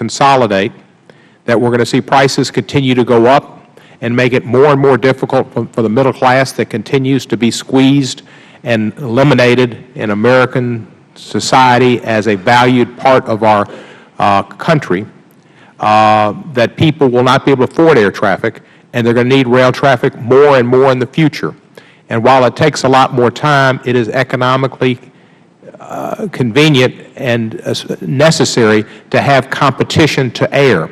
consolidate, that we're going to see prices continue to go up and make it more and more difficult for the middle class that continues to be squeezed and eliminated in American society as a valued part of our country, that people will not be able to afford air traffic, and they're going to need rail traffic more and more in the future. And while it takes a lot more time, it is economically convenient and necessary to have competition to air.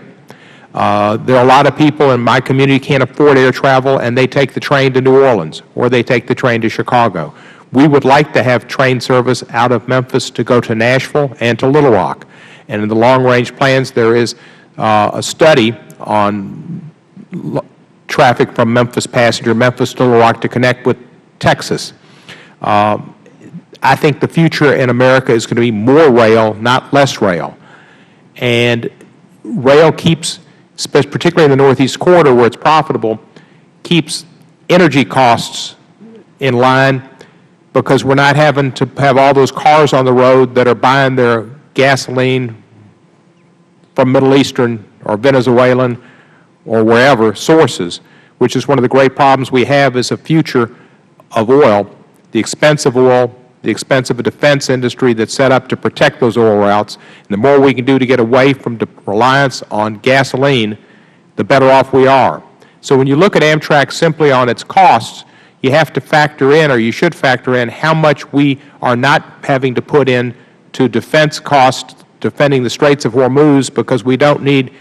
There are a lot of people in my community can't afford air travel, and they take the train to New Orleans or they take the train to Chicago. We would like to have train service out of Memphis to go to Nashville and to Little Rock. And in the long-range plans, there is a study on traffic from Memphis passenger, Memphis to Little Rock to connect with Texas. I think the future in America is going to be more rail, not less rail. And rail keeps, particularly in the Northeast Corridor where it's profitable, keeps energy costs in line, because we're not having to have all those cars on the road that are buying their gasoline from Middle Eastern or Venezuelan or wherever sources, which is one of the great problems we have as a future of oil, the expense of oil, the expense of a defense industry that's set up to protect those oil routes. And the more we can do to get away from reliance on gasoline, the better off we are. So when you look at Amtrak simply on its costs, you have to factor in, or you should factor in, how much we are not having to put in to defense costs, defending the Straits of Hormuz, because we don't need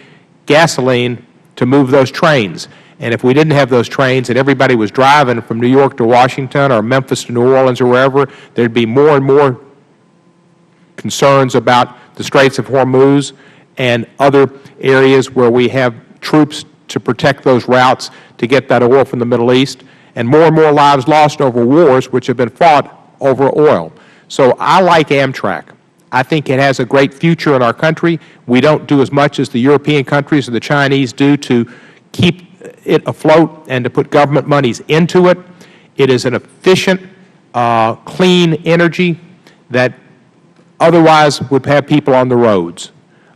gasoline to move those trains. And if we didn't have those trains and everybody was driving from New York to Washington or Memphis to New Orleans or wherever, there'd be more and more concerns about the Straits of Hormuz and other areas where we have troops to protect those routes to get that oil from the Middle East, and more lives lost over wars which have been fought over oil. So I like Amtrak. I think it has a great future in our country. We don't do as much as the European countries or the Chinese do to keep it afloat and to put government monies into it. It is an efficient, clean energy that otherwise would have people on the roads.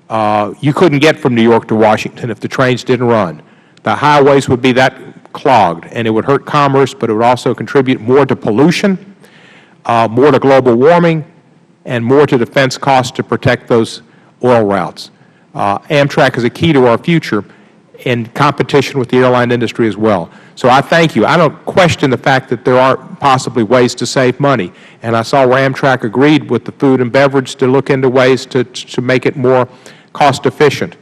You couldn't get from New York to Washington if the trains didn't run. The highways would be that clogged, and it would hurt commerce, but it would also contribute more to pollution, more to global warming, and more to defense costs to protect those oil routes. Amtrak is a key to our future in competition with the airline industry as well. So I thank you. I don't question the fact that there are possibly ways to save money. And I saw where Amtrak agreed with the food and beverage to look into ways to make it more cost efficient.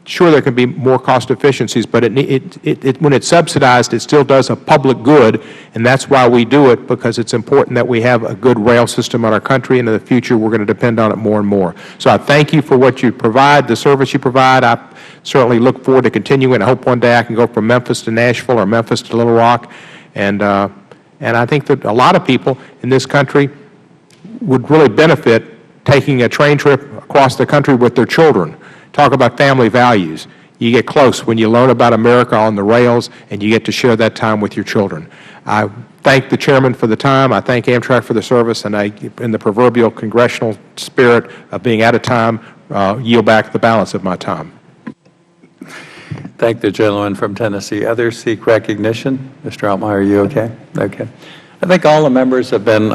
Sure, there can be more cost efficiencies, but when it's subsidized, it still does a public good, and that's why we do it, because it's important that we have a good rail system in our country, and in the future we're going to depend on it more and more. So I thank you for what you provide, the service you provide. I certainly look forward to continuing. I hope one day I can go from Memphis to Nashville or Memphis to Little Rock, and I think that a lot of people in this country would really benefit taking a train trip across the country with their children. Talk about family values. You get close when you learn about America on the rails, and you get to share that time with your children. I thank the Chairman for the time. I thank Amtrak for the service, and I, in the proverbial congressional spirit of being out of time, yield back the balance of my time. Thank the gentleman from Tennessee. Others seek recognition. Mr. Altmaier, are you okay? Okay. I think all the members have been